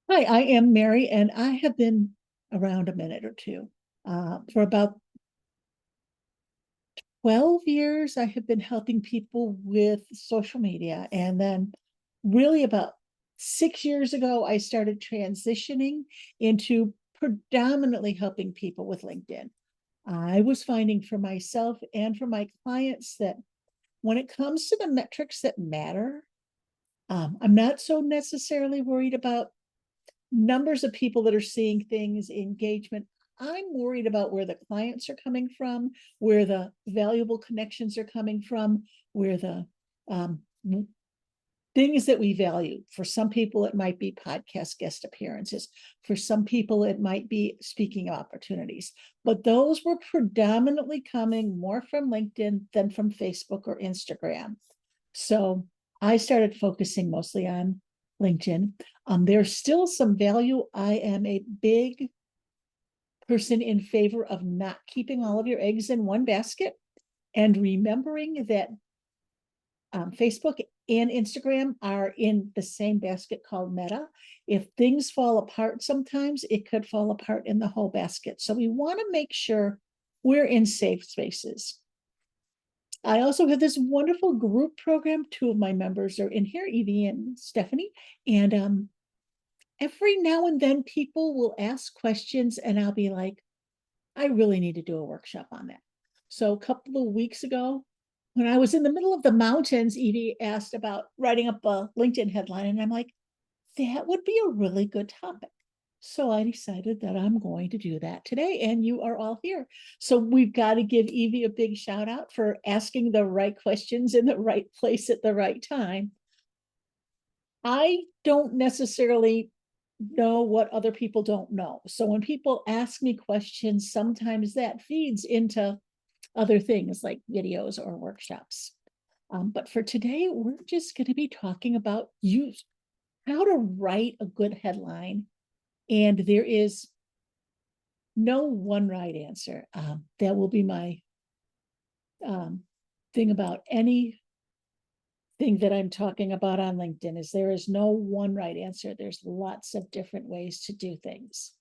Hi, I am Mary, and I have been around a minute or two. For about 12 years, I have been helping people with social media. And then, really, about 6 years ago, I started transitioning into predominantly helping people with LinkedIn. I was finding for myself and for my clients that when it comes to the metrics that matter, I'm not so necessarily worried about numbers of people that are seeing things, engagement. I'm worried about where the clients are coming from, where the valuable connections are coming from, where the um, things that we value. For some people, it might be podcast guest appearances. For some people, it might be speaking opportunities. But those were predominantly coming more from LinkedIn than from Facebook or Instagram. So I started focusing mostly on LinkedIn. There's still some value. I am a big person in favor of not keeping all of your eggs in one basket and remembering that Facebook and Instagram are in the same basket called Meta. If things fall apart sometimes, it could fall apart in the whole basket. So we want to make sure we're in safe spaces. I also have this wonderful group program. Two of my members are in here, Evie and Stephanie. And every now and then people will ask questions, and I'll be like, I really need to do a workshop on that. So a couple of weeks ago, when I was in the middle of the mountains, Evie asked about writing up a LinkedIn headline, and I'm like, that would be a really good topic. So I decided that I'm going to do that today, and you are all here. So we've got to give Evie a big shout out for asking the right questions in the right place at the right time. I don't necessarily know what other people don't know. So when people ask me questions, sometimes that feeds into other things like videos or workshops. But for today, we're just going to be talking about how to write a good headline. And there is no one right answer. That will be my um, thing about anything that I'm talking about on LinkedIn is there is no one right answer. There's lots of different ways to do things.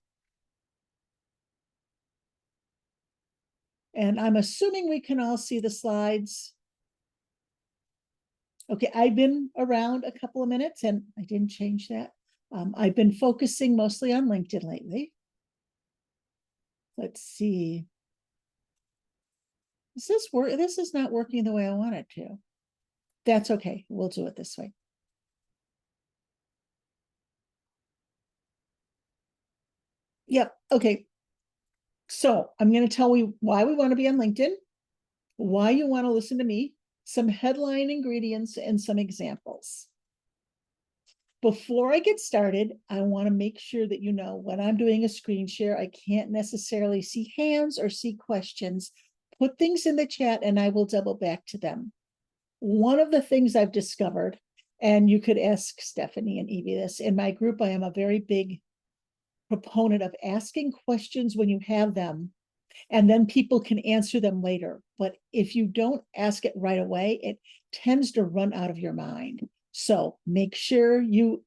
And I'm assuming we can all see the slides. Okay, I've been around a couple of minutes and I didn't change that. I've been focusing mostly on LinkedIn lately. Let's see. Is this work? This is not working the way I want it to. That's okay. We'll do it this way. Yep. Okay. So I'm going to tell you why we want to be on LinkedIn, why you want to listen to me, some headline ingredients, and some examples. Before I get started, I want to make sure that you know when I'm doing a screen share, I can't necessarily see hands or see questions. Put things in the chat and I will double back to them. One of the things I've discovered, and you could ask Stephanie and Evie this, in my group, I am a very big proponent of asking questions when you have them, and then people can answer them later. But if you don't ask it right away, it tends to run out of your mind. So make sure you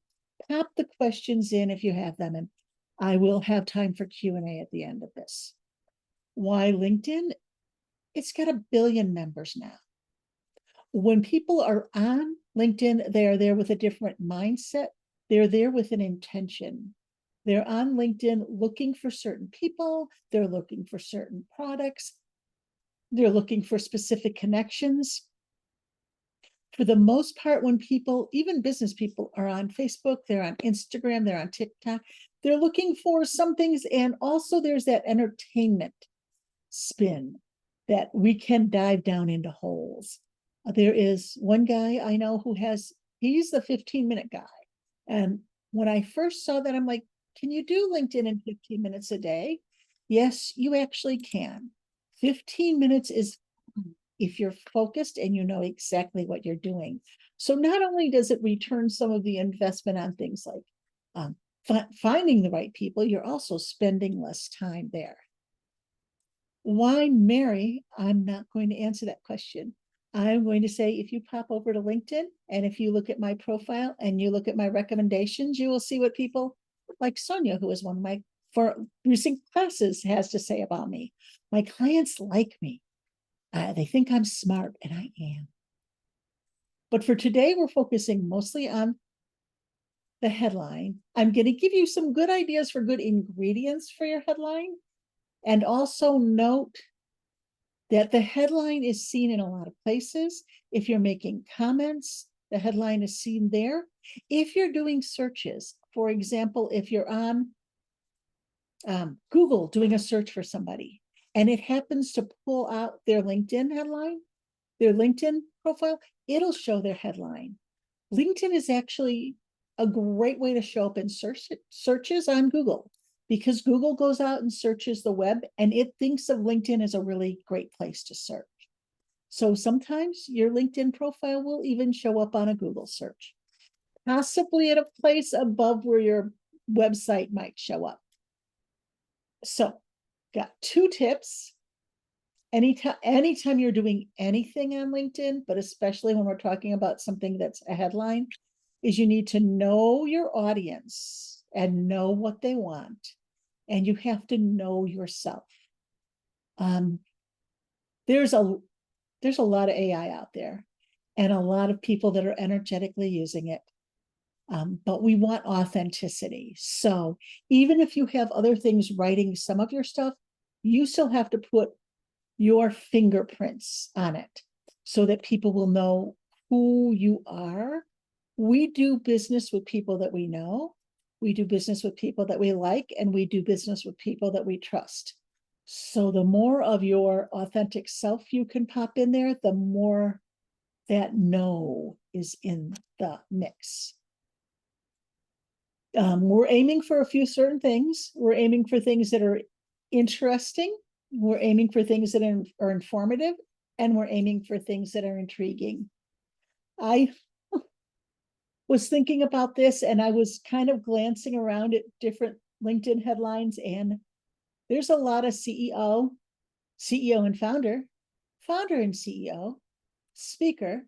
pop the questions in if you have them, and I will have time for Q&A at the end of this. Why LinkedIn? It's got 1 billion members now. When people are on LinkedIn, they are there with a different mindset. They're there with an intention. They're on LinkedIn looking for certain people. They're looking for certain products. They're looking for specific connections. For the most part, when people, even business people, are on Facebook, they're on Instagram, they're on TikTok, they're looking for some things. And also, there's that entertainment spin that we can dive down into holes. There is one guy I know who he's the 15-minute guy. And when I first saw that, I'm like, can you do LinkedIn in 15 minutes a day? Yes, you actually can. 15 minutes is if you're focused and you know exactly what you're doing. So not only does it return some of the investment on things like um, finding the right people, you're also spending less time there. Why Mary? I'm not going to answer that question. I'm going to say if you pop over to LinkedIn and if you look at my profile and you look at my recommendations, you will see what people like Sonia, who is one of my for recent classes, has to say about me. My clients like me. They think I'm smart, and I am. But for today, we're focusing mostly on the headline. I'm going to give you some good ideas for good ingredients for your headline. And also note that the headline is seen in a lot of places. If you're making comments, the headline is seen there. If you're doing searches, for example, if you're on Google doing a search for somebody, and it happens to pull out their LinkedIn headline, their LinkedIn profile, it'll show their headline. LinkedIn is actually a great way to show up in searches on Google, because Google goes out and searches the web and it thinks of LinkedIn as a really great place to search. So sometimes your LinkedIn profile will even show up on a Google search, possibly at a place above where your website might show up. So got 2 tips. Anytime you're doing anything on LinkedIn, but especially when we're talking about something that's a headline, is you need to know your audience and know what they want. And you have to know yourself. There's a lot of AI out there and a lot of people that are energetically using it. But we want authenticity. So even if you have other things writing some of your stuff, you still have to put your fingerprints on it so that people will know who you are. We do business with people that we know. We do business with people that we like, and we do business with people that we trust. So the more of your authentic self you can pop in there, the more that know is in the mix. We're aiming for a few certain things. We're aiming for things that are interesting. We're aiming for things that are informative, and we're aiming for things that are intriguing. I was thinking about this, and I was kind of glancing around at different LinkedIn headlines, and there's a lot of CEO and founder and CEO, speaker,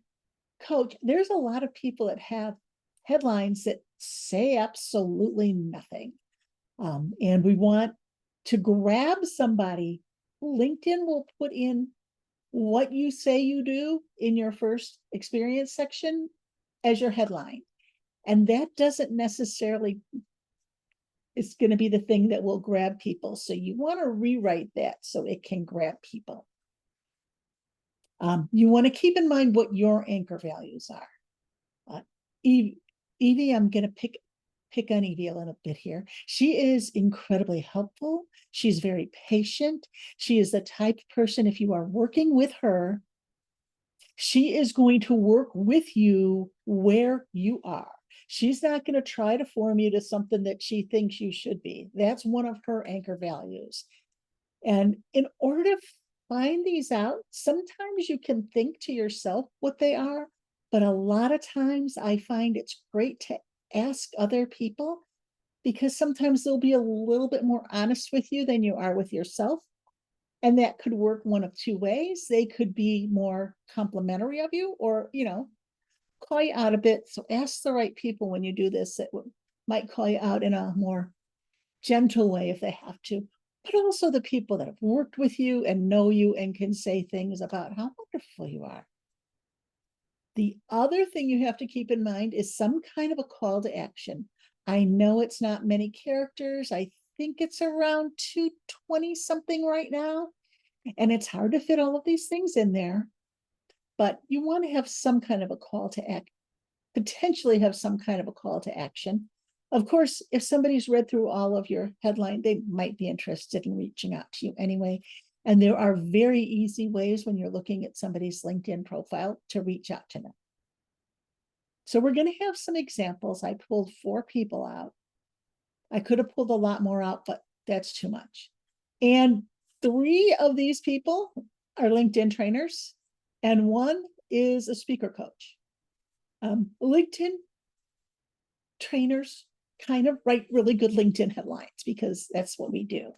coach. There's a lot of people that have headlines that say absolutely nothing. And we want to grab somebody. LinkedIn will put in what you say you do in your first experience section as your headline. And that doesn't necessarily, it's going to be the thing that will grab people. So you want to rewrite that so it can grab people. You want to keep in mind what your anchor values are. Evie, I'm going to pick on Evie a little bit here. She is incredibly helpful. She's very patient. She is the type of person, if you are working with her, she is going to work with you where you are. She's not going to try to form you to something that she thinks you should be. That's one of her anchor values. And in order to find these out, sometimes you can think to yourself what they are, but a lot of times I find it's great to ask other people, because sometimes they'll be a little bit more honest with you than you are with yourself. And that could work one of 2 ways. They could be more complimentary of you, or, call you out a bit. So ask the right people when you do this that might call you out in a more gentle way if they have to. But also the people that have worked with you and know you and can say things about how wonderful you are. The other thing you have to keep in mind is some kind of a call to action. I know it's not many characters. I think it's around 220 something right now. And it's hard to fit all of these things in there. But you want to have some kind of a call to act, potentially have some kind of a call to action. Of course, if somebody's read through all of your headline, they might be interested in reaching out to you anyway. And there are very easy ways when you're looking at somebody's LinkedIn profile to reach out to them. So we're going to have some examples. I pulled 4 people out. I could have pulled a lot more out, but that's too much. And 3 of these people are LinkedIn trainers, and 1 is a speaker coach. LinkedIn trainers kind of write really good LinkedIn headlines because that's what we do.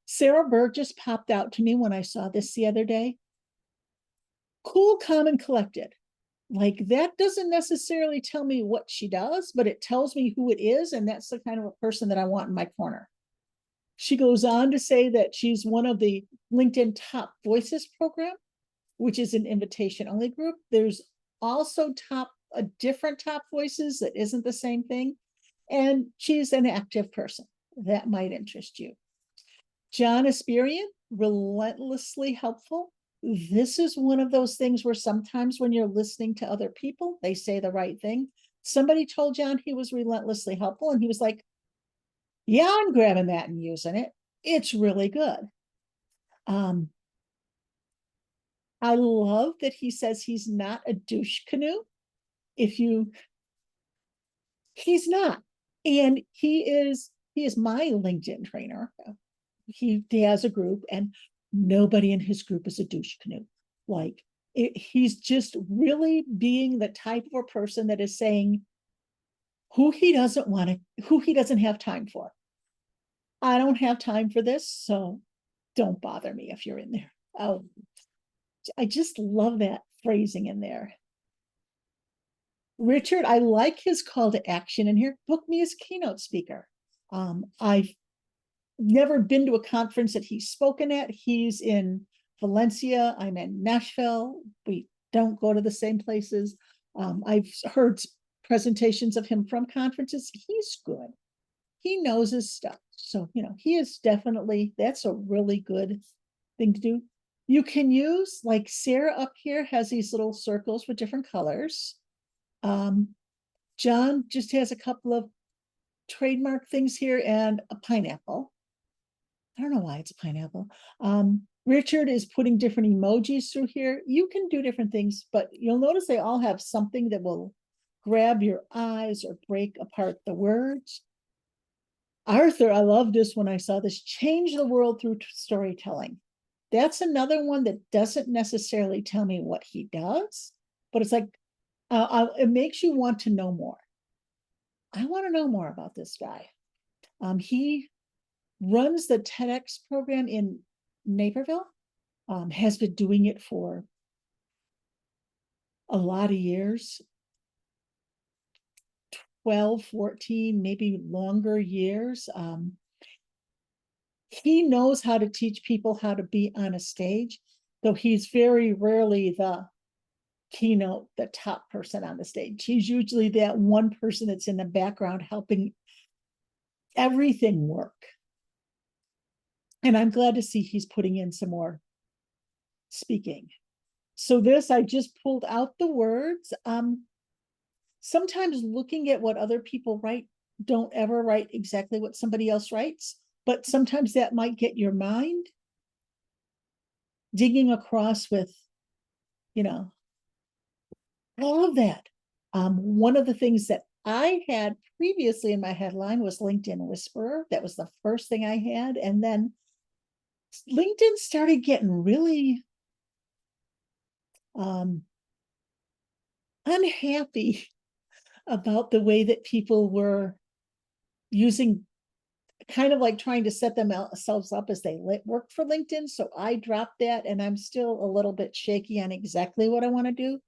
Sarah Burgess popped out to me when I saw this the other day. Cool, calm, and collected. Like, that doesn't necessarily tell me what she does, but it tells me who it is. And that's the kind of a person that I want in my corner. She goes on to say that she's one of the LinkedIn Top Voices program, which is an invitation only group. There's also a different Top Voices that isn't the same thing. And she's an active person. That might interest you. John Esperian, relentlessly helpful. This is one of those things where sometimes when you're listening to other people, they say the right thing. Somebody told John he was relentlessly helpful, and he was like, yeah, I'm grabbing that and using it. It's really good. I love that he says he's not a douche canoe. He's not. And he is my LinkedIn trainer. He has a group, and nobody in his group is a douche canoe. Like, he's just really being the type of a person that is saying who he doesn't have time for. I don't have time for this, so don't bother me if you're in there. Oh, I just love that phrasing in there. Richard, I like his call to action in here. Book me as keynote speaker. I've never been to a conference that he's spoken at. He's in Valencia. I'm in Nashville. We don't go to the same places. I've heard presentations of him from conferences. He's good. He knows his stuff. So, he is definitely, that's a really good thing to do. You can use, like Sarah up here has these little circles with different colors. John just has a couple of trademark things here and a pineapple. I don't know why it's a pineapple. Richard is putting different emojis through here. You can do different things, but you'll notice they all have something that will grab your eyes or break apart the words. Arthur, I love this when I saw this, change the world through storytelling. That's another one that doesn't necessarily tell me what he does, but it's like, it makes you want to know more. I want to know more about this guy. He runs the TEDx program in Naperville, has been doing it for a lot of years, 12, 14, maybe longer years. He knows how to teach people how to be on a stage, though he's very rarely the keynote, the top person on the stage. He's usually that one person that's in the background helping everything work. And I'm glad to see he's putting in some more speaking. So this, I just pulled out the words. Sometimes looking at what other people write, don't ever write exactly what somebody else writes, but sometimes that might get your mind digging across with, I love that. One of the things that I had previously in my headline was LinkedIn Whisperer. That was the first thing I had. And then LinkedIn started getting really unhappy about the way that people were using, kind of like trying to set themselves up as they work for LinkedIn. So I dropped that, and I'm still a little bit shaky on exactly what I want to do,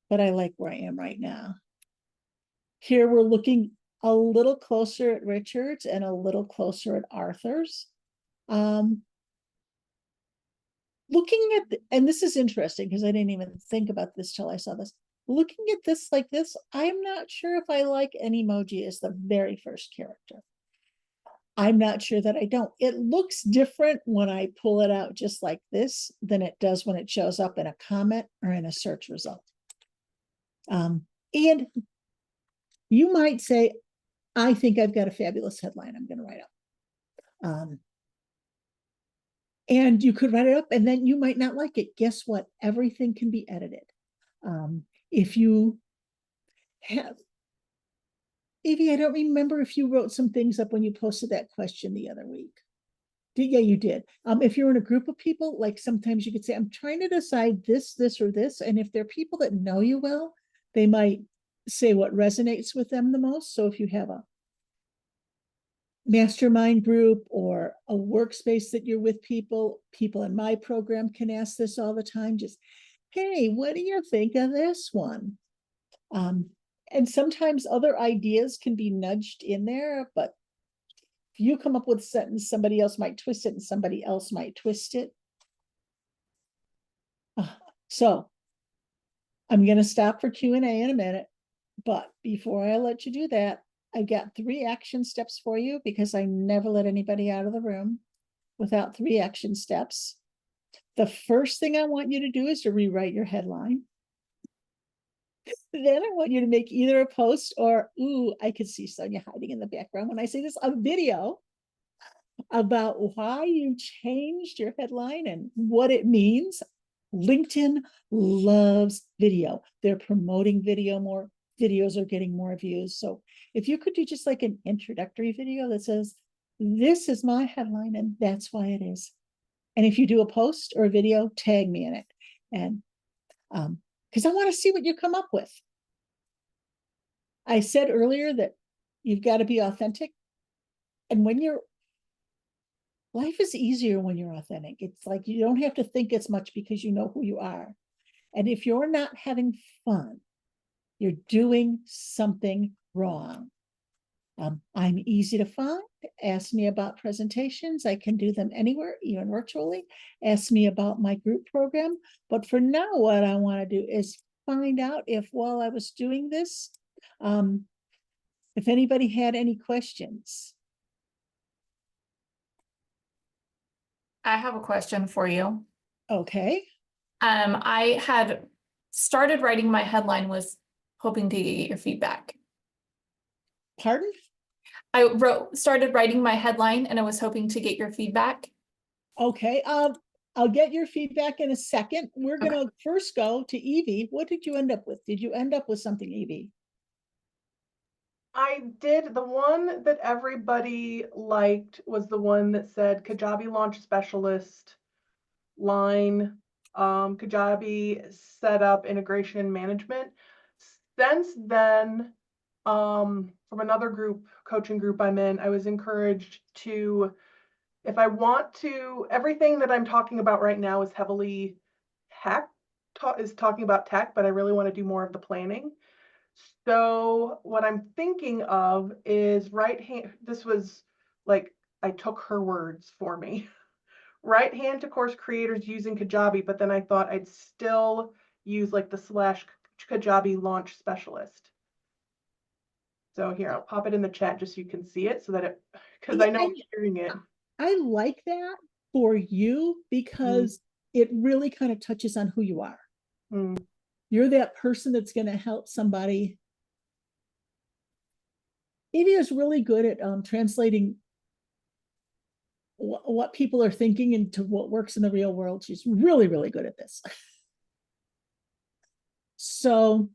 but I like where I am right now. Here we're looking a little closer at Richard's and a little closer at Arthur's. Looking at, and this is interesting because I didn't even think about this till I saw this. Looking at this like this, I'm not sure if I like an emoji as the very first character. I'm not sure that I don't. It looks different when I pull it out just like this than it does when it shows up in a comment or in a search result. And you might say, I think I've got a fabulous headline I'm going to write up. And you could write it up, and then you might not like it. Guess what? Everything can be edited. If you have, Evie, I don't remember if you wrote some things up when you posted that question the other week. Yeah, you did. If you're in a group of people, like sometimes you could say, I'm trying to decide this, this, or this. And if they're people that know you well, they might say what resonates with them the most. So if you have a mastermind group or a workspace that you're with people in my program can ask this all the time. Just hey, what do you think of this one? Um, and sometimes other ideas can be nudged in there, but if you come up with a sentence, somebody else might twist it and somebody else might twist it. So I'm going to stop for Q&A in a minute, but before I let you do that, I've got 3 action steps for you because I never let anybody out of the room without 3 action steps. The first thing I want you to do is to rewrite your headline. Then I want you to make either a post or, ooh, I could see Sonia hiding in the background when I say this, a video about why you changed your headline and what it means. LinkedIn loves video. They're promoting video more. Videos are getting more views. So if you could do just like an introductory video that says, this is my headline and that's why it is. And if you do a post or a video, tag me in it. And because I want to see what you come up with. I said earlier that you've got to be authentic. And when you're, life is easier when you're authentic. It's like you don't have to think as much because you know who you are. And if you're not having fun, you're doing something wrong. I'm easy to find. Ask me about presentations. I can do them anywhere, even virtually. Ask me about my group program. But for now, what I want to do is find out if while I was doing this, if anybody had any questions. I have a question for you. Okay. I had started writing my headline, was hoping to get your feedback. Pardon? I started writing my headline and I was hoping to get your feedback. Okay. I'll get your feedback in a second. We're going to first go to Evie. What did you end up with? Did you end up with something, Evie? I did. The one that everybody liked was the one that said Kajabi launch specialist line, Kajabi setup integration management. Since then, from another group, coaching group I'm in, I was encouraged to, if I want to, everything that I'm talking about right now is heavily tech, is talking about tech, but I really want to do more of the planning. So what I'm thinking of is right hand, this was like, I took her words for me. Right hand to course creators using Kajabi, but then I thought I'd still use like the / Kajabi launch specialist. So here, I'll pop it in the chat just so you can see it so that it, because I know I'm hearing it. I like that for you because it really kind of touches on who you are. You're that person that's going to help somebody. Evie is really good at translating what people are thinking into what works in the real world. She's really, really good at this. So.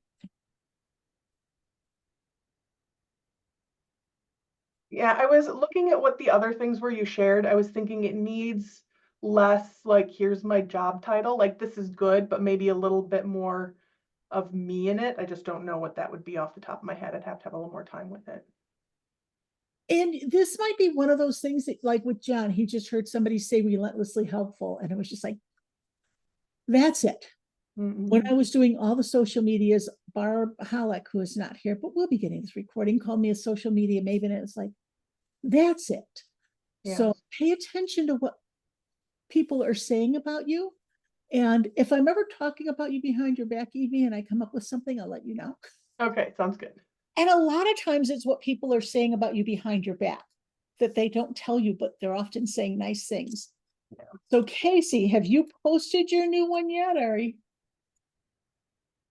Yeah, I was looking at what the other things were you shared. I was thinking it needs less like, here's my job title. Like, this is good, but maybe a little bit more of me in it. I just don't know what that would be off the top of my head. I'd have to have a little more time with it. And this might be one of those things that, like with John, he just heard somebody say relentlessly helpful. And it was just like, that's it. When I was doing all the social medias, Barb Halleck, who is not here, but we'll be getting this recording, called me a social media maven. And it's like, that's it. Yeah. So pay attention to what people are saying about you. And if I'm ever talking about you behind your back, Evie, and I come up with something, I'll let you know. Okay, sounds good. And a lot of times it's what people are saying about you behind your back that they don't tell you, but they're often saying nice things. Yeah. So Casey, have you posted your new one yet, or?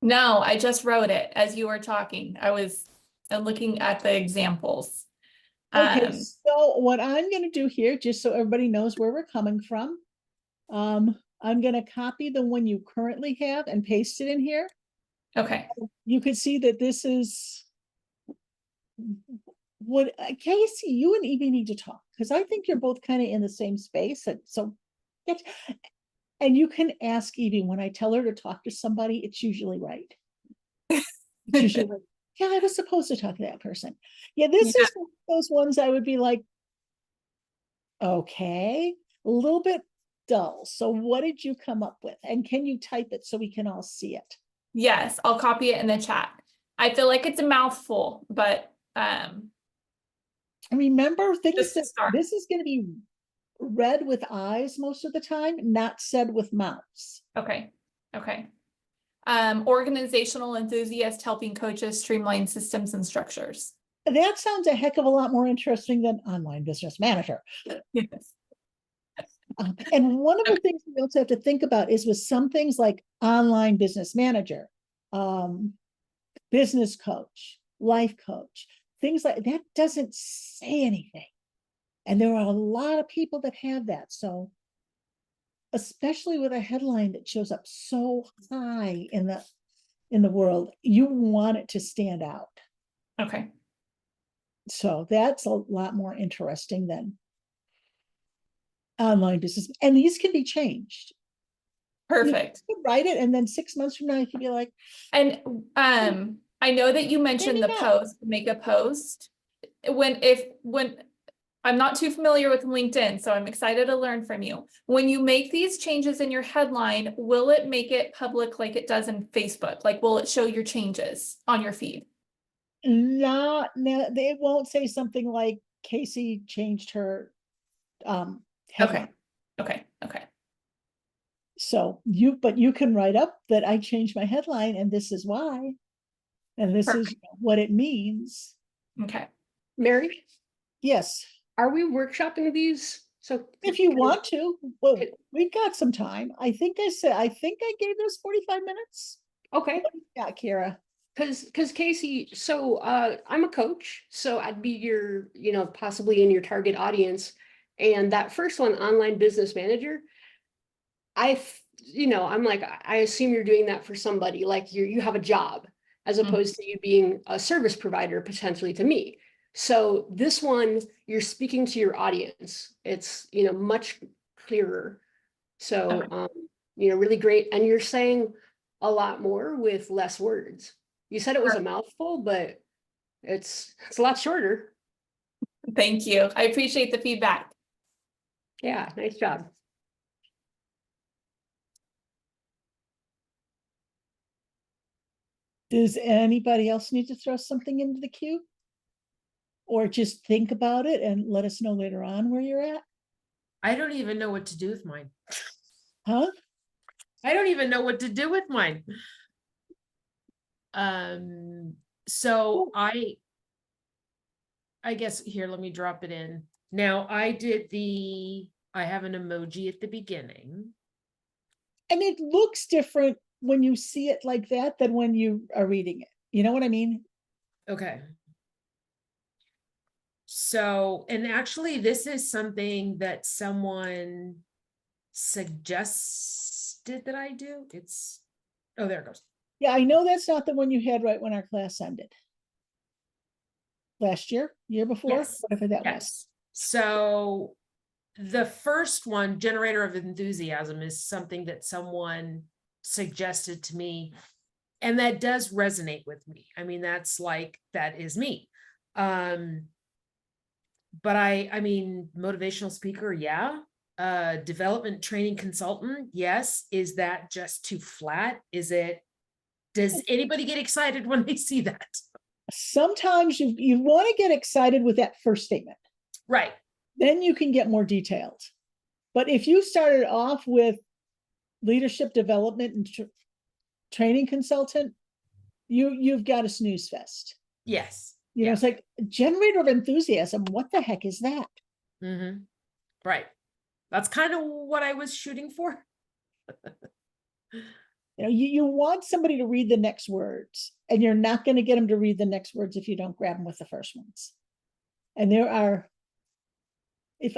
No, I just wrote it as you were talking. I was looking at the examples. Okay, so what I'm going to do here, just so everybody knows where we're coming from, I'm going to copy the one you currently have and paste it in here. Okay. You could see that this is what, Casey, you and Evie need to talk because I think you're both kind of in the same space. And so, and you can ask Evie when I tell her to talk to somebody, it's usually right. It's usually like, yeah, I was supposed to talk to that person. Yeah, this is one of those ones I would be like, okay, a little bit dull. So what did you come up with? And can you type it so we can all see it? Yes, I'll copy it in the chat. I feel like it's a mouthful, but And remember things Just to that start. this is going to be read with eyes most of the time, not said with mouths. okay. Organizational enthusiast helping coaches streamline systems and structures. That sounds a heck of a lot more interesting than online business manager. Yes. And one of the things we also have to think about is with some things like online business manager, business coach, life coach, things like that doesn't say anything. And there are a lot of people that have that. So especially with a headline that shows up so high in the world, you want it to stand out. Okay. So that's a lot more interesting than online business. And these can be changed. Perfect. You could write it, and then 6 months from now, you could be like, And I know that you mentioned Maybe the not. post, make a post. When I'm not too familiar with LinkedIn, so I'm excited to learn from you. When you make these changes in your headline, will it make it public like it does in Facebook? Like, will it show your changes on your feed? no, they won't say something like Casey changed her headline. Okay. So but you can write up that I changed my headline and this is why. And this is what it means. Okay. Mary, Yes, are we workshopping these? So if you want to. Well, we've got some time. I think I gave this 45 minutes. Okay, Yeah, Kira. because Casey, so I'm a coach, so I'd be your, possibly in your target audience. And that first one, online business manager, I'm like, I assume you're doing that for somebody, like you have a job, as opposed to you being a service provider potentially to me. So this one, you're speaking to your audience. It's, much clearer. So, really great. And you're saying a lot more with less words. You said it was a mouthful, but it's a lot shorter. Thank you. I appreciate the feedback. Yeah, nice job. Does anybody else need to throw something into the queue? Or just think about it and let us know later on where you're at? I don't even know what to do with mine. Huh? I don't even know what to do with mine. So I guess here, let me drop it in. Now I have an emoji at the beginning. And it looks different when you see it like that than when you are reading it. You know what I mean? Okay. So, and actually this is something that someone suggested that I do. Oh, there it goes. Yeah, I know that's not the one you had right when our class ended. Last year before, Yes. whatever that was. Yes. So the first one, generator of enthusiasm, is something that someone suggested to me, and that does resonate with me. I mean, that is me. But I mean, motivational speaker, yeah. Development training consultant, yes. Is that just too flat? Does anybody get excited when they see that? Sometimes you want to get excited with that first statement. Right. Then you can get more detailed. But if you started off with leadership development and training consultant, you've got a snooze fest. Yes. You know, it's like generator of enthusiasm. What the heck is that? Mm-hmm. Right. That's kind of what I was shooting for. You know, you want somebody to read the next words, and you're not going to get them to read the next words if you don't grab them with the first ones. And there are, if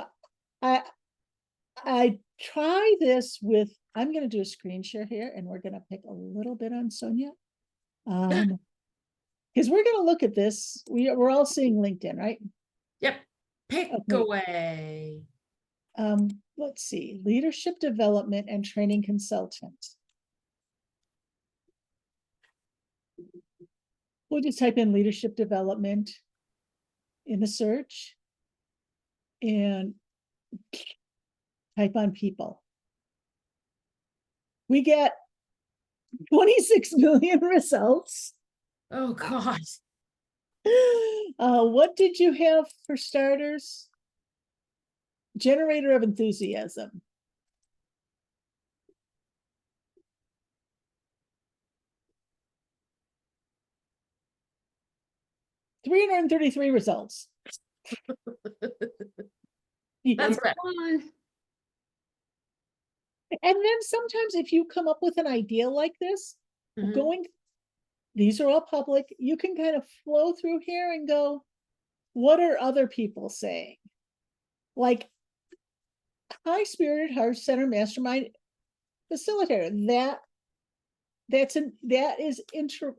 I try this with, I'm going to do a screen share here, and we're going to pick a little bit on Sonia. Because we're going to look at this. We're all seeing LinkedIn, right? Yep. Pick away. Let's see, leadership development and training consultant. We'll just type in leadership development in the search and type on people. We get 26 million results. Oh, God. What did you have for starters? Generator of enthusiasm. $333 results. That's Number bad. one. And then sometimes if you come up with an idea like this, Mhm. these are all public, you can kind of flow through here and go, what are other people saying? Like High Spirited Heart Center Mastermind Facilitator, that is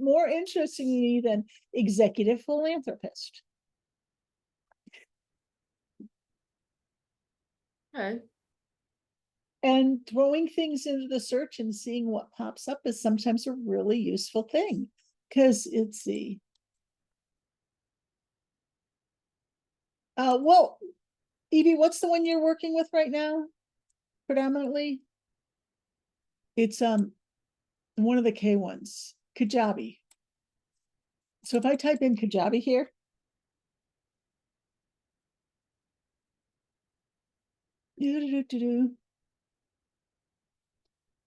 more interesting to me than executive philanthropist. Okay. And throwing things into the search and seeing what pops up is sometimes a really useful thing. Because it's the well, Evie, what's the one you're working with right now? Predominantly? It's one of the K ones, Kajabi. So if I type in Kajabi here,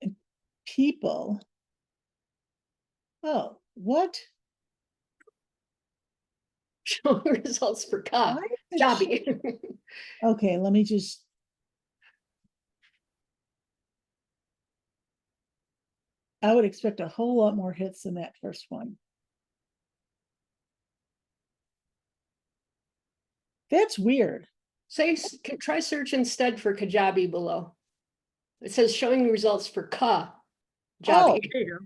and people, oh, what? Showing results for Why Ka. is it Jobby. Okay, let me just. I would expect a whole lot more hits than that first one. That's weird. Try search instead for Kajabi below. It says showing results for Ka. Oh. Jobby. There you go.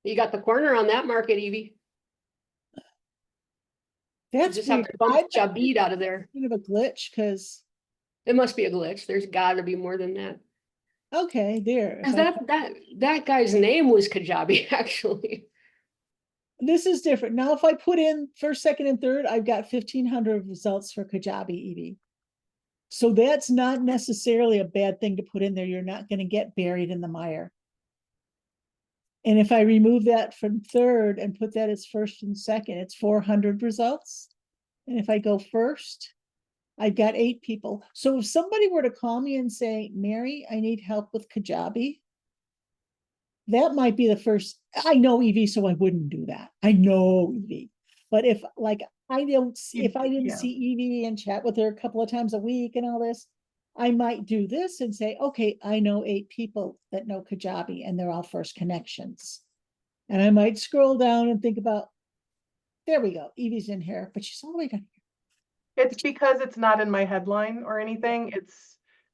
You got the corner on that market, Evie. You That's just weird. have to bump I bet Jabid out of there. kind of a glitch because It must be a glitch. There's got to be more than that. okay, there. If 'Cause I, that guy's name was Kajabi, actually. this is different. Now, if I put in first, second, and third, I've got 1,500 results for Kajabi Evie. So that's not necessarily a bad thing to put in there. You're not going to get buried in the mire. And if I remove that from third and put that as first and second, it's 400 results. And if I go first, I've got 8 people. So if somebody were to call me and say, Mary, I need help with Kajabi, that might be the first. I know Evie, so I wouldn't do that. I know Evie. But if like I don't see, if I didn't Yeah. see Evie and chat with her a couple of times a week and all this, I might do this and say, okay, I know 8 people that know Kajabi and they're all first connections. And I might scroll down and think about, there we go, Evie's in here, but she's all the way down here. It's because it's not in my headline or anything.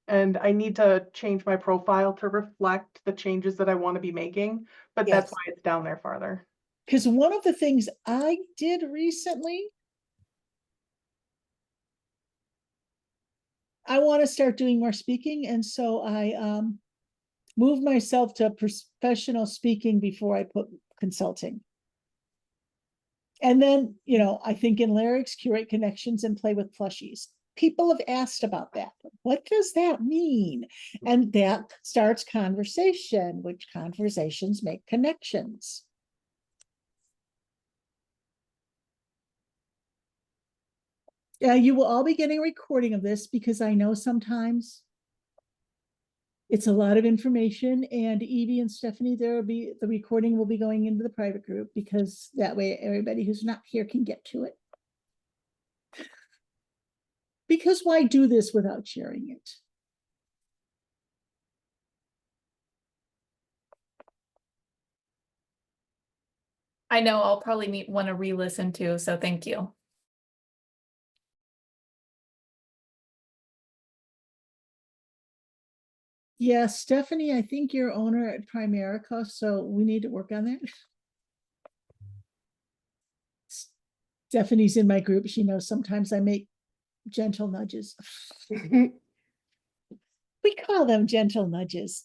And I need to change my profile to reflect the changes that I want to be making, but that's Yes. why it's down there farther. Because one of the things I did recently, I want to start doing more speaking. And so I moved myself to professional speaking before I put consulting. And then, I think in Lyrics, curate connections and play with plushies. People have asked about that. What does that mean? And that starts conversation, which conversations make connections. Yeah, you will all be getting a recording of this because I know sometimes it's a lot of information, and Evie and Stephanie, the recording will be going into the private group because that way everybody who's not here can get to it. Because why do this without sharing it? I know I'll probably want to re-listen to, so thank you. Yeah, Stephanie, I think you're owner at Primerica, so we need to work on that. Stephanie's in my group. She knows sometimes I make gentle nudges. We call them gentle nudges.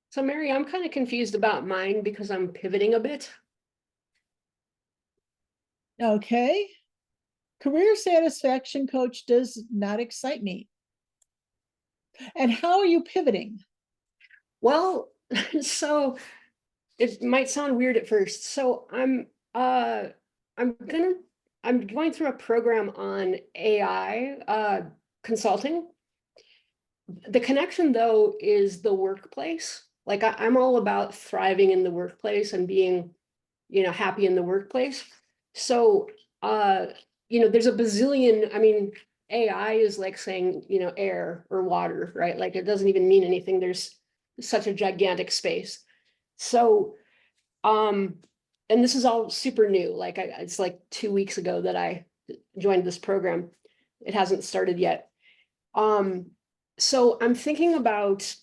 So Mary, I'm kind of confused about mine because I'm pivoting a bit. Okay. Career satisfaction coach does not excite me. And how are you pivoting? Well, so it might sound weird at first. So I'm going through a program on AI consulting. The connection though is the workplace. Like I'm all about thriving in the workplace and being, happy in the workplace. So there's a bazillion, I mean, AI is like saying, air or water, right? Like it doesn't even mean anything. There's such a gigantic space. So and this is all super new. Like it's like 2 weeks ago that I joined this program. It hasn't started yet. So I'm thinking about,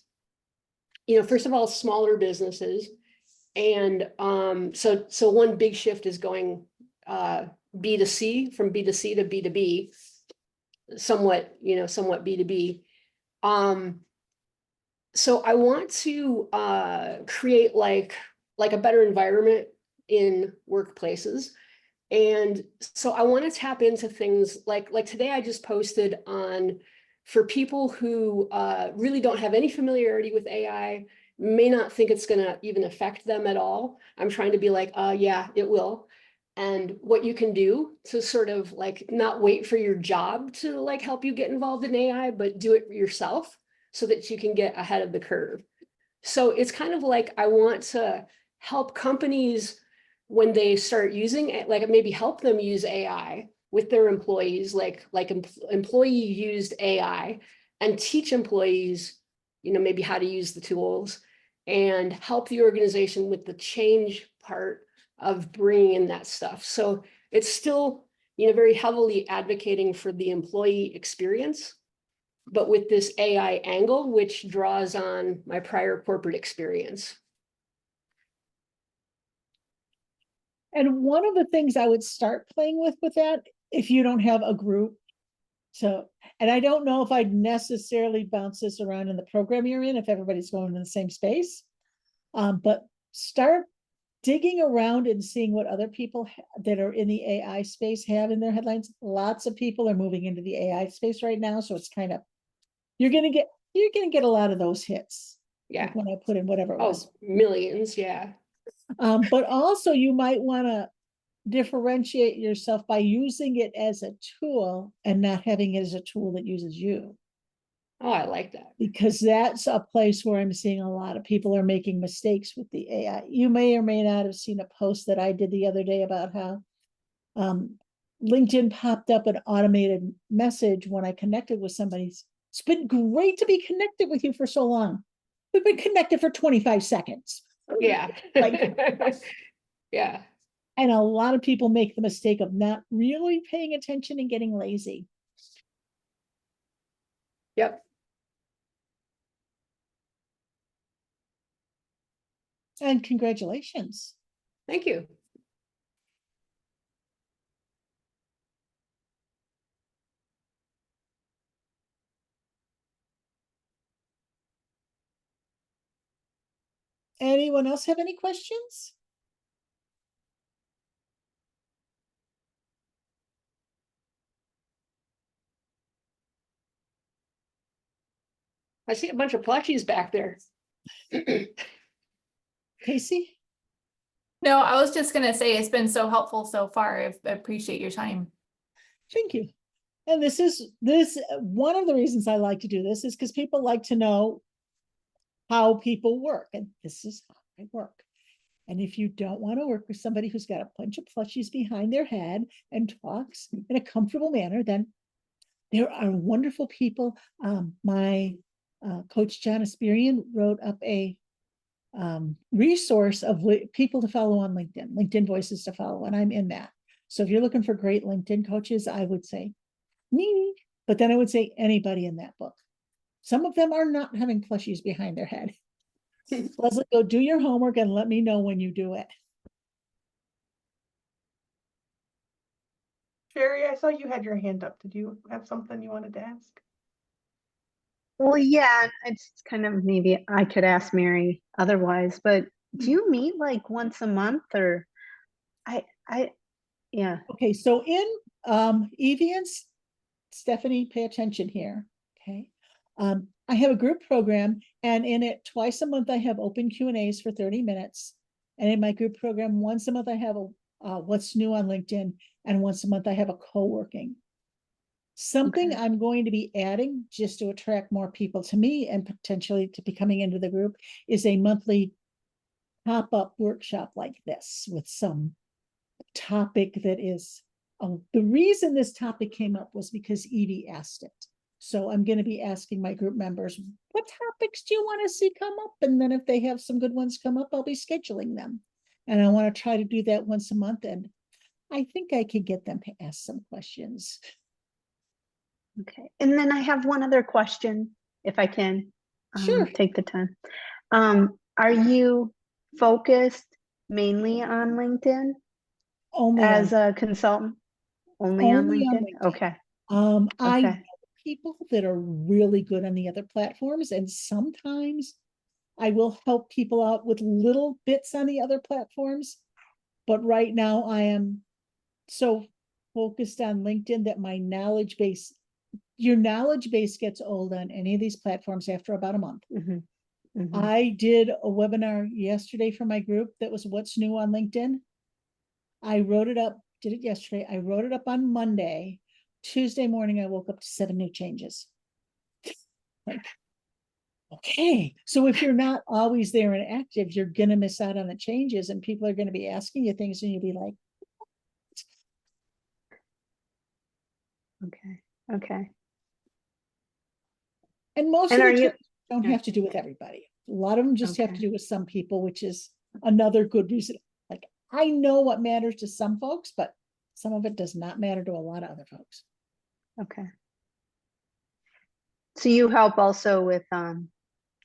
first of all, smaller businesses. And so one big shift is going B2C, from B2C to B2B, somewhat B2B. So I want to create like a better environment in workplaces. And so I want to tap into things like today I just posted on, for people who really don't have any familiarity with AI, may not think it's going to even affect them at all. I'm trying to be like, yeah, it will. And what you can do to sort of like not wait for your job to like help you get involved in AI, but do it yourself so that you can get ahead of the curve. So it's kind of like I want to help companies when they start using it, like maybe help them use AI with their employees, like employee used AI, and teach employees, maybe how to use the tools, and help the organization with the change part of bringing in that stuff. So it's still, very heavily advocating for the employee experience, but with this AI angle, which draws on my prior corporate experience. And one of the things I would start playing with that, if you don't have a group. So, and I don't know if I'd necessarily bounce this around in the program you're in, if everybody's going in the same space. But start digging around and seeing what other people that are in the AI space have in their headlines. Lots of people are moving into the AI space right now. So it's kind of, you're gonna get a lot of those hits. Yeah. Like when I put in whatever it was. Millions, yeah. But also you might want to differentiate yourself by using it as a tool and not having it as a tool that uses you. Oh, I like that. Because that's a place where I'm seeing a lot of people are making mistakes with the AI. You may or may not have seen a post that I did the other day about how LinkedIn popped up an automated message when I connected with somebody. It's been great to be connected with you for so long. We've been connected for 25 seconds. Yeah. Like, yeah. and a lot of people make the mistake of not really paying attention and getting lazy. Yep. And congratulations. Thank you. Anyone else have any questions? I see a bunch of plushies back there. Casey? No, I was just gonna say it's been so helpful so far. I appreciate your time. Thank you. And this one of the reasons I like to do this is because people like to know how people work, and this is how I work. And if you don't want to work with somebody who's got a bunch of plushies behind their head and talks in a comfortable manner, then there are wonderful people. My coach John Aspirian wrote up a resource of people to follow on LinkedIn Voices to follow, and I'm in that. So if you're looking for great LinkedIn coaches, I would say me, but then I would say anybody in that book. Some of them are not having plushies behind their head. Leslie, go do your homework and let me know when you do it. Sherry, I saw you had your hand up. Did you have something you wanted to ask? Well, yeah, it's kind of, maybe I could ask Mary otherwise, but do you meet like once a month, or yeah. Okay, so in Evians, Stephanie, pay attention here, okay? I have a group program, and in it, twice a month, I have open Q&As for 30 minutes. And in my group program, once a month, I have a what's new on LinkedIn, and once a month, I have a co-working. Something Okay. I'm going to be adding just to attract more people to me and potentially to be coming into the group is a monthly pop-up workshop like this with some topic that is, the reason this topic came up was because Evie asked it. So I'm going to be asking my group members, what topics do you want to see come up? And then if they have some good ones come up, I'll be scheduling them. And I want to try to do that once a month. And I think I can get them to ask some questions. Okay. And then I have one other question, if I can. Sure. Take the time. Are you focused mainly on LinkedIn Only as on, a consultant? Only on only on LinkedIn? LinkedIn. Okay. I Okay. know people that are really good on the other platforms, and sometimes I will help people out with little bits on the other platforms. But right now I am so focused on LinkedIn that my knowledge base, your knowledge base gets old on any of these platforms after about a month. Mhm, mhm. I did a webinar yesterday for my group that was what's new on LinkedIn. I wrote it up, did it yesterday. I wrote it up on Monday. Tuesday morning, I woke up to 7 new changes. Like, okay, so if you're not always there and active, you're gonna miss out on the changes, and people are gonna be asking you things, and you'll be like, Okay. Okay. and most And of are the you, changes don't yeah. have to do with everybody. A lot of them just have to Okay. do with some people, which is another good reason. Like, I know what matters to some folks, but some of it does not matter to a lot of other folks. Okay. So you help also with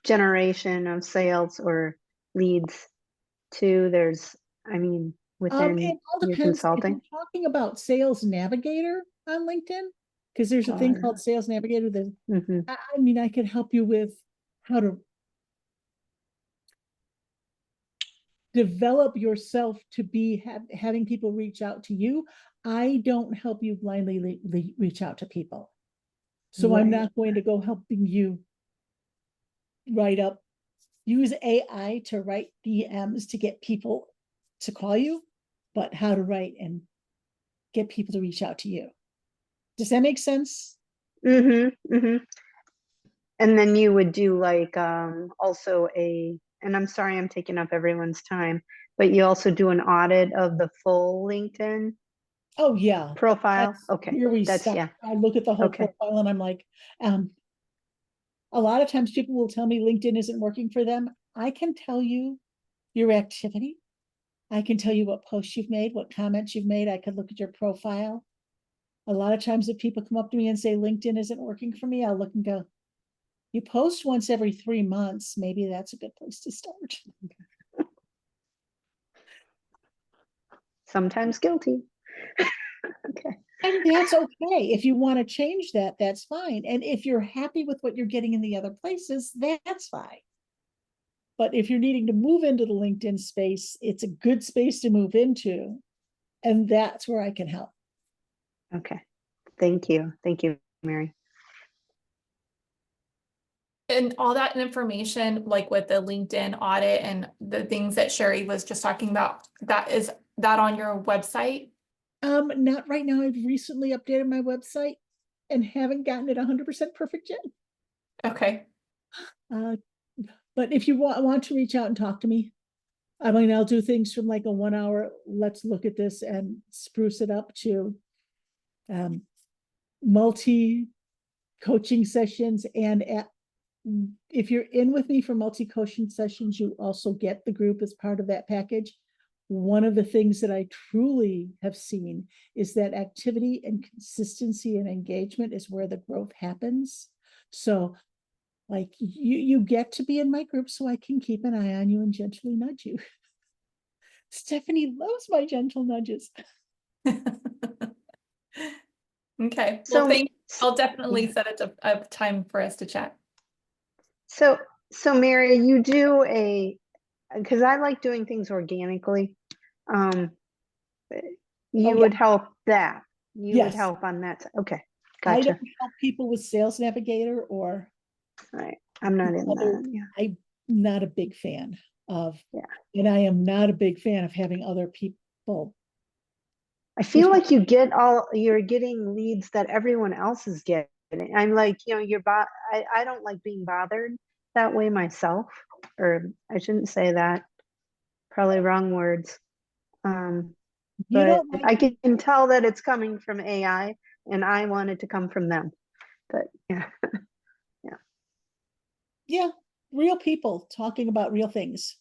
generation of sales or leads too? There's, I mean, within It all your depends if you're consulting? talking about Sales Navigator on LinkedIn, because there's a thing Or, called Sales Navigator that, mhm, I mean, I could help you with how to develop yourself to be having people reach out to you. I don't help you blindly reach out to people. So I'm Right. not going to go helping you use AI to write DMs to get people to call you, but how to write and get people to reach out to you. Does that make sense? Mm-hmm, mm-hmm. And then you would do like also and I'm sorry I'm taking up everyone's time, but you also do an audit of the full LinkedIn Oh, yeah. profile? That's Okay. where we That's, start. yeah. I look at the whole Okay. profile and I'm like, a lot of times people will tell me LinkedIn isn't working for them. I can tell you your activity. I can tell you what posts you've made, what comments you've made. I could look at your profile. A lot of times if people come up to me and say LinkedIn isn't working for me, I'll look and go, you post once every 3 months. Maybe that's a good place to start. Sometimes guilty. Okay. And that's okay. If you want to change that, that's fine. And if you're happy with what you're getting in the other places, that's fine. But if you're needing to move into the LinkedIn space, it's a good space to move into. And that's where I can help. Okay. Thank you. Thank you, Mary. And all that information, like with the LinkedIn audit and the things that Sherry was just talking about, is that on your website? Not right now. I've recently updated my website and haven't gotten it 100% perfect yet. Okay. But if you want to reach out and talk to me, I mean, I'll do things from like a 1 hour, let's look at this and spruce it up, to multi coaching sessions. And if you're in with me for multi coaching sessions, you also get the group as part of that package. One of the things that I truly have seen is that activity and consistency and engagement is where the growth happens. So like you get to be in my group so I can keep an eye on you and gently nudge you. Stephanie loves my gentle nudges. Okay, So, well, thank you. I'll yeah. definitely set a time for us to chat. So Mary, you do because I like doing things organically. You Oh, yeah. would help that You would Yes. help on that. Okay, I gotcha. don't help people with Sales Navigator or All right, I'm not in other- that, yeah. I'm not a big fan of. Yeah. And I am not a big fan of having other people. I feel Which- like you're getting leads that everyone else is getting. I'm like, I don't like being bothered that way myself, or I shouldn't say that, probably wrong words. You But don't like I can tell that it's coming from AI and I want it to come from them. But yeah, Yeah, real people talking about real things.